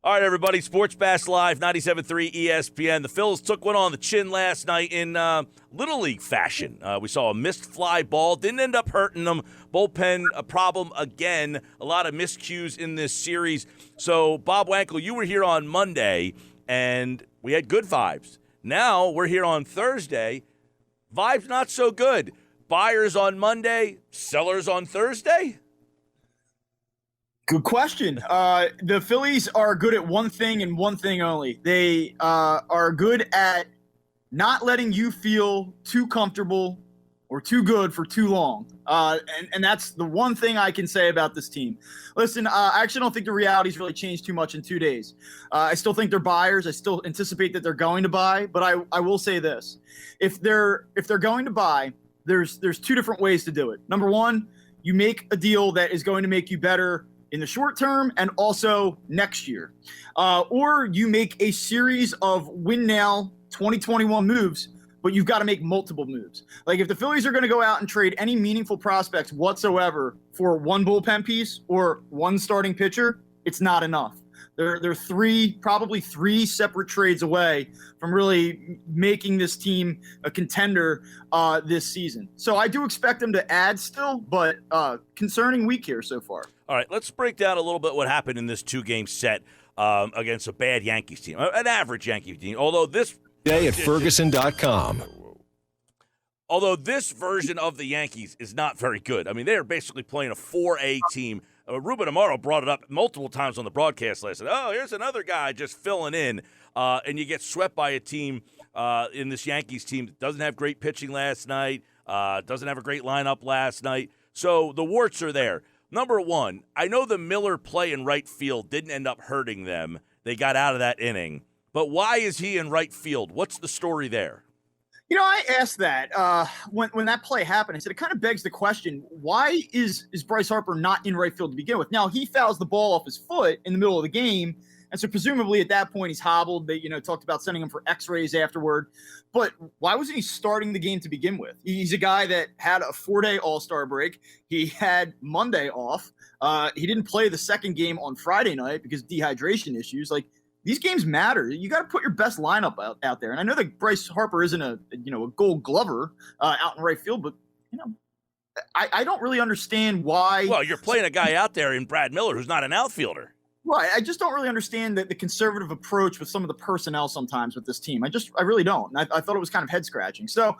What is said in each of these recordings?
All right, everybody, Sports Bash Live, 97.3 ESPN. The Phillies took one on the chin last night in Little League fashion. We saw a missed fly ball, didn't end up hurting them. Bullpen, a problem again. A lot of miscues in this series. So, Bob Wankel, you were here on Monday, and we had good vibes. Now we're here on Thursday. Vibes not so good. Buyers on Monday, sellers on Thursday? Good question. The Phillies are good at one thing and one thing only. They are good at not letting you feel too comfortable or too good for too long. And that's the one thing I can say about this team. Listen, I actually don't think the reality's really changed too much in 2 days. I still think they're buyers. I still anticipate that they're going to buy. But I will say this. If they're going to buy, there's two different ways to do it. Number one, you make a deal that is going to make you better in the short term and also next year. Or you make a series of win now 2021 moves, but you've got to make multiple moves. Like if the Phillies are going to go out and trade any meaningful prospects whatsoever for one bullpen piece or one starting pitcher, it's not enough. They're probably three separate trades away from really making this team a contender this season. So I do expect them to add still, but concerning week here so far. All right, let's break down a little bit what happened in this two-game set against a bad Yankees team, an average Yankee team. Although this Today at Ferguson.com. Although this version of the Yankees is not very good. I mean, they are basically playing a 4A team. Ruben Amaro brought it up multiple times on the broadcast last night. Oh, here's another guy just filling in. And you get swept by a team in this Yankees team that doesn't have great pitching last night, doesn't have a great lineup last night. So the warts are there. Number one, I know the Miller play in right field didn't end up hurting them. They got out of that inning. But why is he in right field? What's the story there? You know, I asked that when that play happened. I said it kind of begs the question: why is Bryce Harper not in right field to begin with? Now he fouls the ball off his foot in the middle of the game, and so presumably at that point he's hobbled. They talked about sending him for X-rays afterward. But why wasn't he starting the game to begin with? He's a guy that had a 4-day All-Star break. He had Monday off. He didn't play the second game on Friday night because of dehydration issues. Like, these games matter. You got to put your best lineup out there. And I know that Bryce Harper isn't a Gold Glover out in right field, but I don't really understand why. Well, you're playing a guy out there in Brad Miller who's not an outfielder. Right. I just don't really understand the conservative approach with some of the personnel sometimes with this team. I really don't. And I thought it was kind of head scratching. So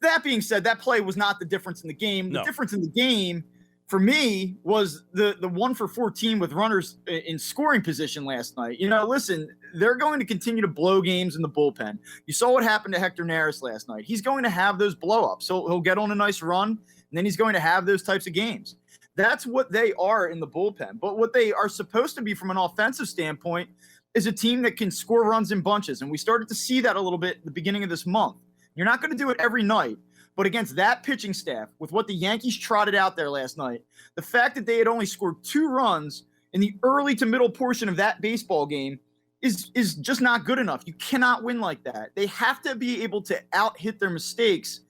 that being said, that play was not the difference in the game. The difference in the game for me was the 1 for 14 with runners in scoring position last night. Listen, they're going to continue to blow games in the bullpen. You saw what happened to Hector Neris last night. He's going to have those blow-ups. He'll get on a nice run, and then he's going to have those types of games. That's what they are in the bullpen. But what they are supposed to be from an offensive standpoint is a team that can score runs in bunches. And we started to see that a little bit at the beginning of this month. You're not going to do it every night. But against that pitching staff, with what the Yankees trotted out there last night, the fact that they had only scored 2 runs in the early to middle portion of that baseball game is just not good enough. You cannot win like that. They have to be able to out-hit their mistakes.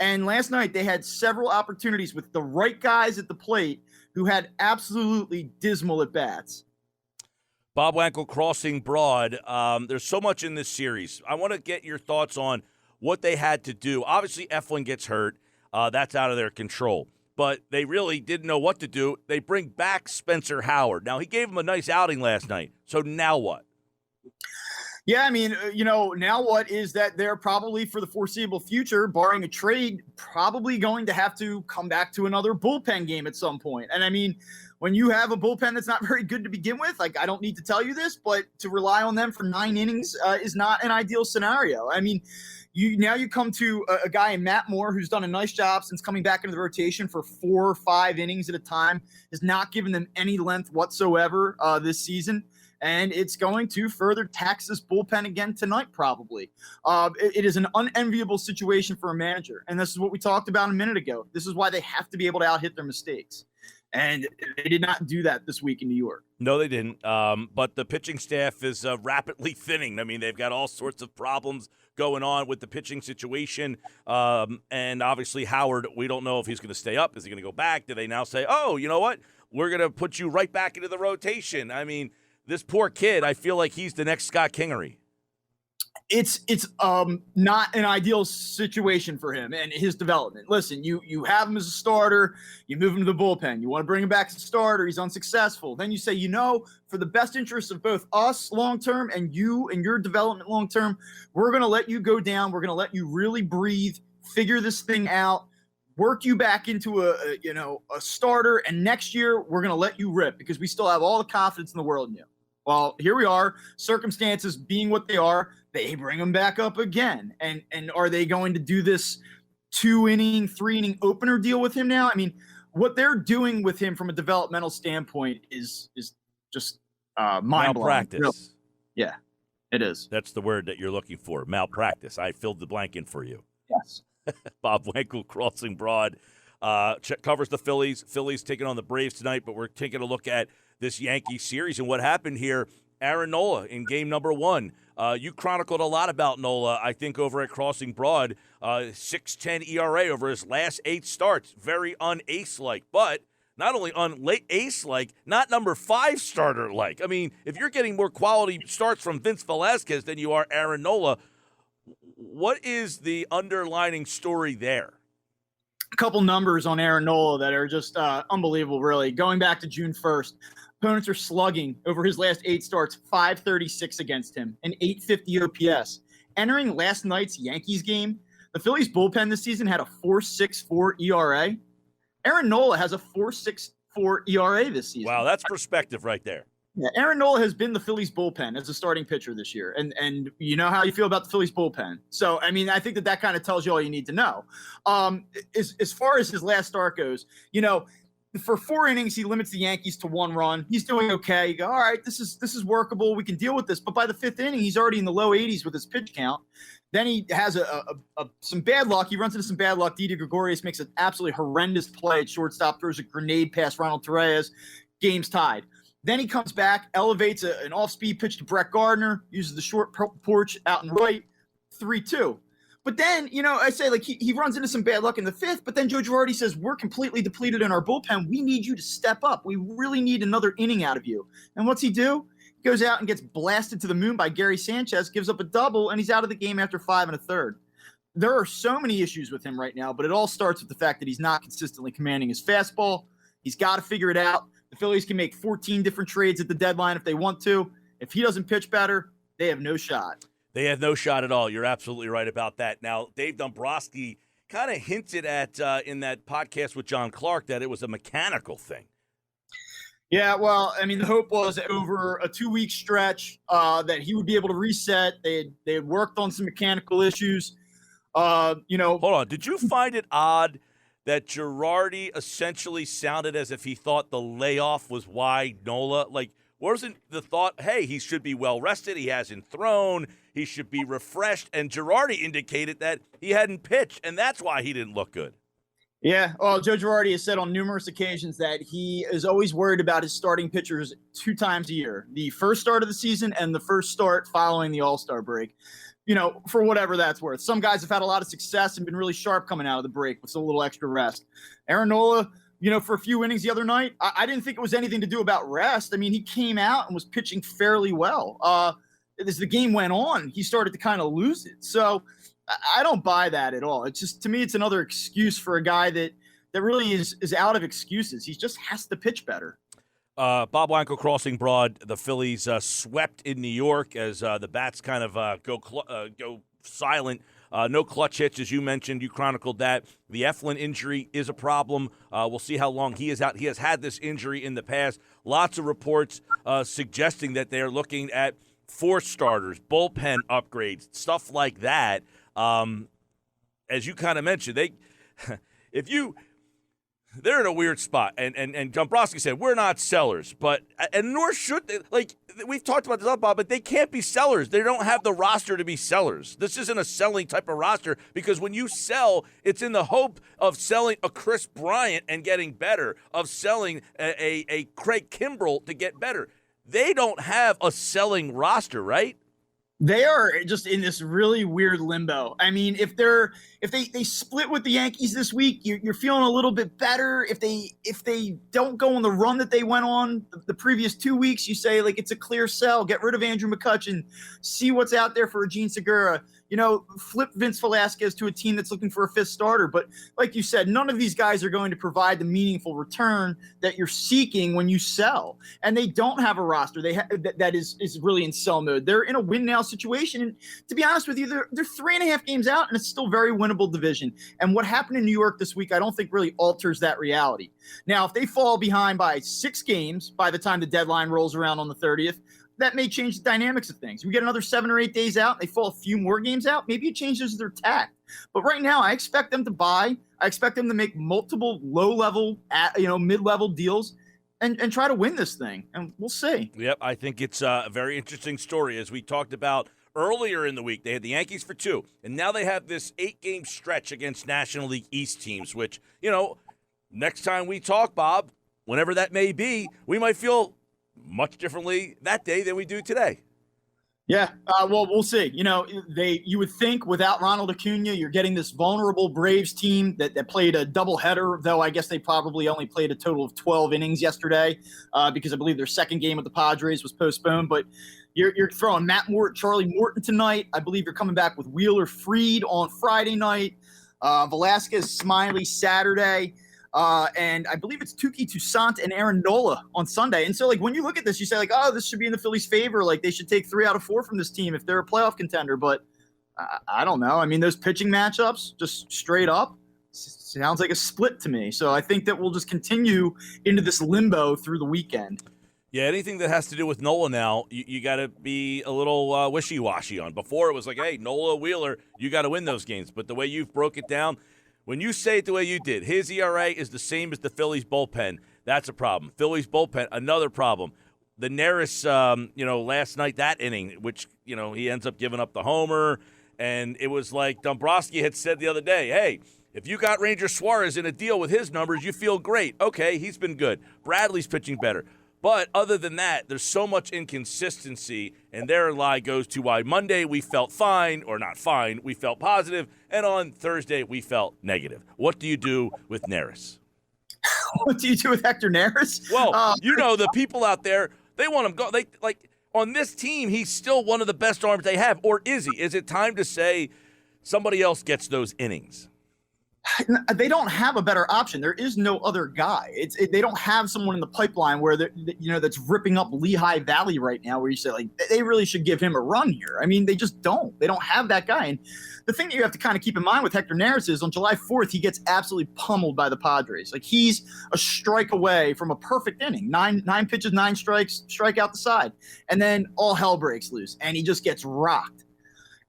And last night they had several opportunities with the right guys at the plate who had absolutely dismal at-bats. Bob Wankel, Crossing Broad. There's so much in this series. I want to get your thoughts on what they had to do. Obviously, Eflin gets hurt. That's out of their control. But they really didn't know what to do. They bring back Spencer Howard. Now, he gave him a nice outing last night. So now what? Yeah, I mean, now what is that they're probably for the foreseeable future, barring a trade, probably going to have to come back to another bullpen game at some point. And I mean, when you have a bullpen that's not very good to begin with, like, I don't need to tell you this, but to rely on them for 9 innings is not an ideal scenario. I mean, you come to a guy in Matt Moore who's done a nice job since coming back into the rotation for 4 or 5 innings at a time, has not given them any length whatsoever this season. And it's going to further tax this bullpen again tonight, probably. It is an unenviable situation for a manager. And this is what we talked about a minute ago. This is why they have to be able to out-hit their mistakes. And they did not do that this week in New York. No, they didn't. But the pitching staff is rapidly thinning. I mean, they've got all sorts of problems going on with the pitching situation. And obviously Howard, we don't know if he's going to stay up. Is he going to go back? Do they now say, oh, you know what? We're going to put you right back into the rotation. I mean, this poor kid, I feel like he's the next Scott Kingery. It's not an ideal situation for him and his development. Listen, you have him as a starter, you move him to the bullpen. You want to bring him back as a starter, he's unsuccessful. Then you say, for the best interest of both us long-term and you and your development long-term, we're going to let you go down. We're going to let you really breathe, figure this thing out, work you back into a starter. And next year we're going to let you rip because we still have all the confidence in the world in you. Well, here we are, circumstances being what they are, they bring him back up again. And are they going to do this 2-inning, 3-inning opener deal with him now? I mean, what they're doing with him from a developmental standpoint is just mind-blowing. Malpractice. Really. Yeah, it is. That's the word that you're looking for, malpractice. I filled the blank in for you. Yes. Bob Wankel, Crossing Broad, covers the Phillies. Phillies taking on the Braves tonight, but we're taking a look at this Yankee series and what happened here. Aaron Nola in game number 1. You chronicled a lot about Nola, I think, over at Crossing Broad. 6.10 ERA over his last 8 starts. Very un-ace-like, but not only un-ace-like, not number 5 starter-like. I mean, if you're getting more quality starts from Vince Velasquez than you are Aaron Nola, what is the underlining story there? A couple numbers on Aaron Nola that are just unbelievable, really. Going back to June 1st, opponents are slugging over his last 8 starts, 536 against him, an 850 OPS. Entering last night's Yankees game, the Phillies bullpen this season had a 4.64 ERA. Aaron Nola has a 4.64 ERA this season. Wow, that's perspective right there. Yeah, Aaron Nola has been the Phillies bullpen as a starting pitcher this year. And you know how you feel about the Phillies bullpen. So, I mean, I think that kind of tells you all you need to know. As far as his last start goes, for 4 innings, he limits the Yankees to 1 run. He's doing okay. You go, all right, this is workable. We can deal with this. But by the 5th inning, he's already in the low 80s with his pitch count. Then he has some bad luck. He runs into some bad luck. Didi Gregorius makes an absolutely horrendous play at shortstop, throws a grenade past Ronald Torreyes. Game's tied. Then he comes back, elevates an off-speed pitch to Brett Gardner, uses the short porch out and right, 3-2. But then, I say, he runs into some bad luck in the 5th, but then Joe Girardi says, we're completely depleted in our bullpen. We need you to step up. We really need another inning out of you. And what's he do? He goes out and gets blasted to the moon by Gary Sanchez, gives up a double, and he's out of the game after 5 1/3. There are so many issues with him right now, but it all starts with the fact that he's not consistently commanding his fastball. He's got to figure it out. The Phillies can make 14 different trades at the deadline if they want to. If he doesn't pitch better, they have no shot. They have no shot at all. You're absolutely right about that. Now, Dave Dombrowski kind of hinted at in that podcast with John Clark that it was a mechanical thing. Yeah, well, I mean, the hope was over a 2-week stretch that he would be able to reset. They had worked on some mechanical issues. Hold on. Did you find it odd that Girardi essentially sounded as if he thought the layoff was why Nola, wasn't the thought, hey, he should be well rested, he hasn't thrown, he should be refreshed, and Girardi indicated that he hadn't pitched, and that's why he didn't look good. Yeah, well, Joe Girardi has said on numerous occasions that he is always worried about his starting pitchers 2 times a year, the first start of the season and the first start following the All-Star break. For whatever that's worth. Some guys have had a lot of success and been really sharp coming out of the break with a little extra rest. Aaron Nola, for a few innings the other night, I didn't think it was anything to do about rest. I mean, he came out and was pitching fairly well. As the game went on, he started to kind of lose it. So I don't buy that at all. It's just, to me, it's another excuse for a guy that really is out of excuses. He just has to pitch better. Bob Wankel, Crossing Broad. The Phillies swept in New York as the bats kind of go silent. No clutch hits, as you mentioned. You chronicled that. The Eflin injury is a problem. We'll see how long he is out. He has had this injury in the past. Lots of reports suggesting that they're looking at 4 starters, bullpen upgrades, stuff like that. As you kind of mentioned, they're in a weird spot, and Dombrowski said, we're not sellers, and nor should they. We've talked about this, Bob, but they can't be sellers. They don't have the roster to be sellers. This isn't a selling type of roster, because when you sell, it's in the hope of selling a Chris Bryant and getting better, of selling a Craig Kimbrell to get better. They don't have a selling roster, right? They are just in this really weird limbo. I mean, if they split with the Yankees this week, you're feeling a little bit better. If they don't go on the run that they went on the previous 2 weeks, you say like it's a clear sell. Get rid of Andrew McCutchen, see what's out there for Gene Segura. Flip Vince Velasquez to a team that's looking for a fifth starter. But like you said, none of these guys are going to provide the meaningful return that you're seeking when you sell. And they don't have a roster that is really in sell mode. They're in a win now situation. And to be honest with you, they're 3.5 games out, and it's still very winnable division. And what happened in New York this week, I don't think really alters that reality. Now, if they fall behind by 6 games by the time the deadline rolls around on the 30th, that may change the dynamics of things. We get another 7 or 8 days out, they fall a few more games out, maybe it changes their tack. But right now, I expect them to buy. I expect them to make multiple low-level, mid-level deals and try to win this thing. And we'll see. Yep, I think it's a very interesting story. As we talked about earlier in the week, they had the Yankees for 2, and now they have this 8-game stretch against National League East teams, which, next time we talk, Bob, whenever that may be, we might feel much differently that day than we do today. Yeah, well, we'll see. You would think without Ronald Acuna, you're getting this vulnerable Braves team that played a doubleheader, though I guess they probably only played a total of 12 innings yesterday because I believe their second game with the Padres was postponed. But you're throwing Charlie Morton tonight. I believe you're coming back with Wheeler Freed on Friday night, Velasquez Smiley Saturday. And I believe it's Tuki Toussaint and Aaron Nola on Sunday. And so, when you look at this, you say, this should be in the Phillies' favor. They should take 3 out of 4 from this team if they're a playoff contender. But I don't know. I mean, those pitching matchups, just straight up, sounds like a split to me. So I think that we'll just continue into this limbo through the weekend. Yeah, anything that has to do with Nola now, you got to be a little wishy-washy on. Before, it was like, hey, Nola, Wheeler, you got to win those games. But the way you've broke it down, when you say it the way you did, his ERA is the same as the Phillies bullpen. That's a problem. Phillies bullpen, another problem. The Neris, last night, that inning, which, he ends up giving up the homer. And it was like Dombrowski had said the other day, hey, if you got Ranger Suarez in a deal with his numbers, you feel great. Okay, he's been good. Bradley's pitching better. But other than that, there's so much inconsistency, and their lie goes to why Monday we felt fine, or not fine, we felt positive, and on Thursday we felt negative. What do you do with Neris? What do you do with Hector Neris? Well, the people out there, they want him go. They on this team, he's still one of the best arms they have, or is he? Is it time to say somebody else gets those innings? They don't have a better option. There is no other guy. They don't have someone in the pipeline where that's ripping up Lehigh Valley right now, where you say they really should give him a run here. I mean, they just don't. They don't have that guy. And the thing that you have to kind of keep in mind with Hector Neris is on July 4th, he gets absolutely pummeled by the Padres. He's a strike away from a perfect inning. Nine pitches, 9 strikes, strike out the side, and then all hell breaks loose, and he just gets rocked.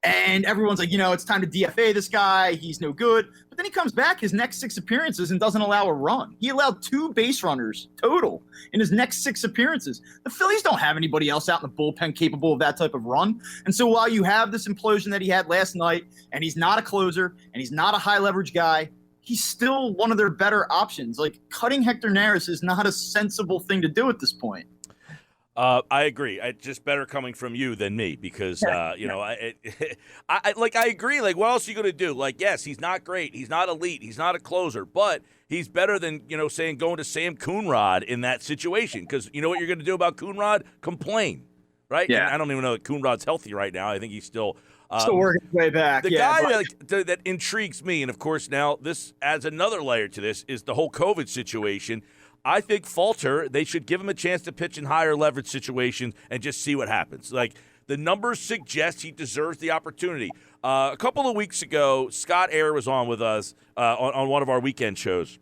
And everyone's like, it's time to DFA this guy. He's no good. But then he comes back his next 6 appearances and doesn't allow a run. He allowed 2 base runners total in his next 6 appearances. The Phillies don't have anybody else out in the bullpen capable of that type of run. And so while you have this implosion that he had last night, and he's not a closer, and he's not a high leverage guy, he's still one of their better options. Cutting Hector Neris is not a sensible thing to do at this point. I agree. It's just better coming from you than me because, I agree. What else are you going to do? Yes, he's not great. He's not elite. He's not a closer, but he's better than, saying going to Sam Coonrod in that situation because you know what you're going to do about Coonrod? Complain, right? Yeah. And I don't even know that Coonrod's healthy right now. I think he's still working his way back. The guy that intrigues me, and of course now this adds another layer to this, is the whole COVID situation. I think Falter, they should give him a chance to pitch in higher leverage situations and just see what happens. The numbers suggest he deserves the opportunity. A couple of weeks ago, Scott Ayer was on with us on one of our weekend shows.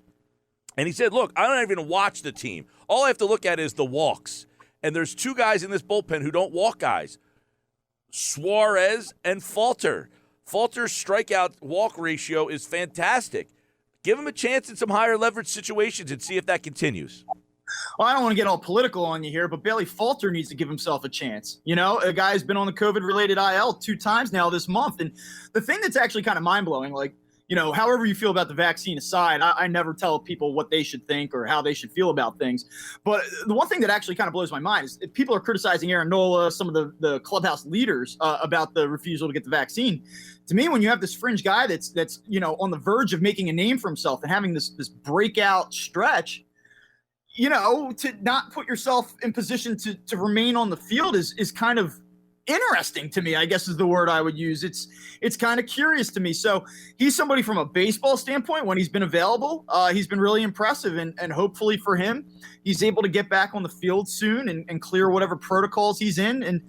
And he said, look, I don't even watch the team. All I have to look at is the walks. And there's 2 guys in this bullpen who don't walk guys, Suarez and Falter. Falter's strikeout walk ratio is fantastic. Give him a chance in some higher leverage situations and see if that continues. Well, I don't want to get all political on you here, but Bailey Falter needs to give himself a chance. A guy's been on the COVID-related IL 2 times now this month. And the thing that's actually kind of mind-blowing, however you feel about the vaccine aside, I never tell people what they should think or how they should feel about things. But the one thing that actually kind of blows my mind is if people are criticizing Aaron Nola, some of the clubhouse leaders about the refusal to get the vaccine. To me, when you have this fringe guy that's on the verge of making a name for himself and having this breakout stretch, to not put yourself in position to remain on the field is kind of interesting to me, I guess is the word I would use. It's kind of curious to me. So he's somebody from a baseball standpoint, when he's been available, he's been really impressive, and hopefully for him, he's able to get back on the field soon and clear whatever protocols he's in. And,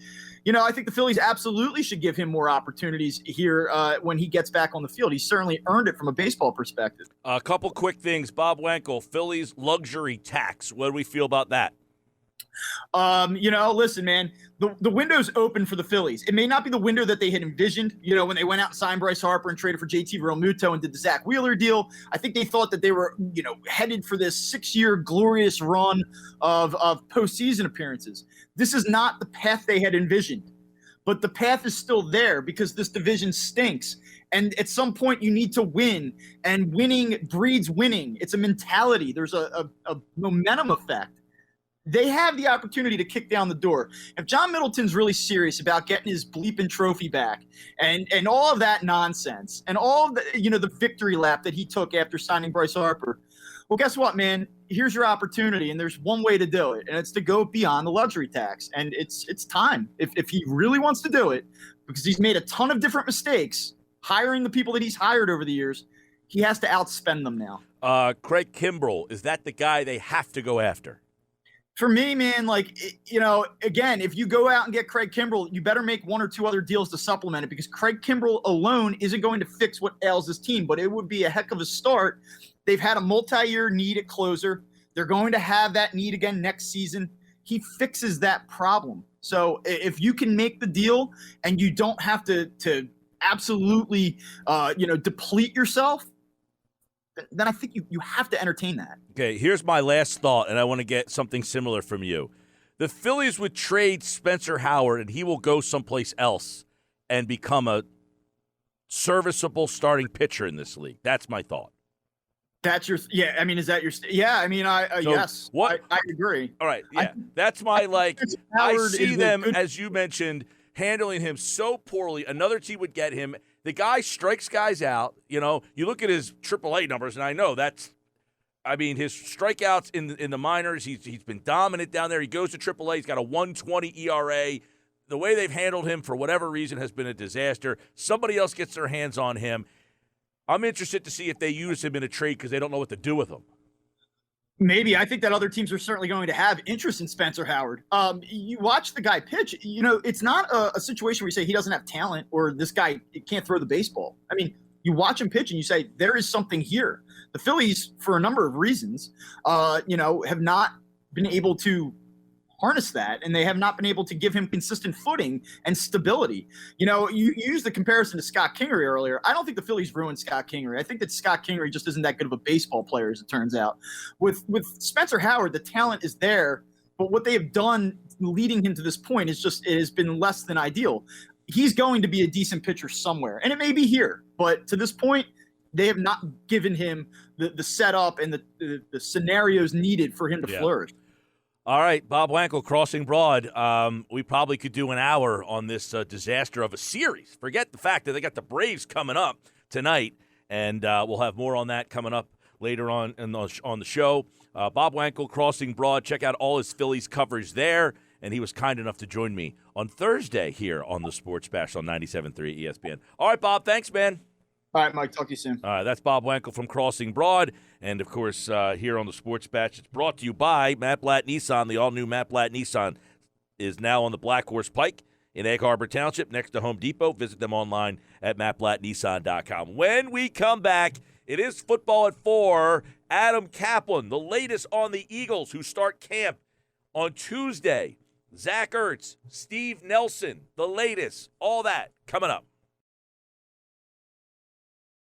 I think the Phillies absolutely should give him more opportunities here when he gets back on the field. He's certainly earned it from a baseball perspective. A couple quick things. Bob Wankel, Phillies luxury tax. What do we feel about that? Listen, man, the window's open for the Phillies. It may not be the window that they had envisioned, when they went out and signed Bryce Harper and traded for JT Realmuto and did the Zach Wheeler deal. I think they thought that they were, headed for this 6-year glorious run of postseason appearances. This is not the path they had envisioned, but the path is still there because this division stinks. And at some point you need to win, and winning breeds winning. It's a mentality. There's a momentum effect. They have the opportunity to kick down the door. If John Middleton's really serious about getting his bleeping trophy back and all of that nonsense and all of the, the victory lap that he took after signing Bryce Harper, well, guess what, man? Here's your opportunity, and there's one way to do it, and it's to go beyond the luxury tax. And it's time. If he really wants to do it, because he's made a ton of different mistakes hiring the people that he's hired over the years, he has to outspend them now. Craig Kimbrell, is that the guy they have to go after? For me, man, again, if you go out and get Craig Kimbrell, you better make one or two other deals to supplement it, because Craig Kimbrell alone isn't going to fix what ails this team, but it would be a heck of a start. They've had a multi-year need at closer. They're going to have that need again next season. He fixes that problem. So if you can make the deal and you don't have to absolutely, deplete yourself, then I think you have to entertain that. Okay, here's my last thought, and I want to get something similar from you. The Phillies would trade Spencer Howard, and he will go someplace else and become a serviceable starting pitcher in this league. That's my thought. That's your – yeah, I mean, is that your – yeah, I mean, yes, I agree. All right, yeah. That's my, I see them, as you mentioned, handling him so poorly. Another team would get him. The guy strikes guys out. You look at his AAA numbers, and I know his strikeouts in the minors, he's been dominant down there. He goes to AAA. He's got a 1.20 ERA. The way they've handled him, for whatever reason, has been a disaster. Somebody else gets their hands on him. I'm interested to see if they use him in a trade because they don't know what to do with him. Maybe. I think that other teams are certainly going to have interest in Spencer Howard. You watch the guy pitch, it's not a situation where you say he doesn't have talent or this guy can't throw the baseball. I mean, you watch him pitch and you say there is something here. The Phillies, for a number of reasons, have not been able to harness that, and they have not been able to give him consistent footing and stability. You used the comparison to Scott Kingery earlier. I don't think the Phillies ruined Scott Kingery. I think that Scott Kingery just isn't that good of a baseball player, as it turns out. With Spencer Howard, the talent is there, but what they have done leading him to this point it has been less than ideal. He's going to be a decent pitcher somewhere, and it may be here, but to this point, they have not given him the setup and the scenarios needed for him to flourish. All right, Bob Wankel, Crossing Broad. We probably could do an hour on this disaster of a series. Forget the fact that they got the Braves coming up tonight, and we'll have more on that coming up later on on the show. Bob Wankel, Crossing Broad. Check out all his Phillies coverage there, and he was kind enough to join me on Thursday here on the Sports Bash on 97.3 ESPN. All right, Bob, thanks, man. All right, Mike, talk to you soon. All right, that's Bob Wankel from Crossing Broad. And, of course, here on the Sports Batch, it's brought to you by Matt Blatt Nissan. The all-new Matt Blatt Nissan is now on the Black Horse Pike in Egg Harbor Township next to Home Depot. Visit them online at mattblattnissan.com. When we come back, it is football at 4. Adam Kaplan, the latest on the Eagles, who start camp on Tuesday. Zach Ertz, Steve Nelson, the latest. All that coming up.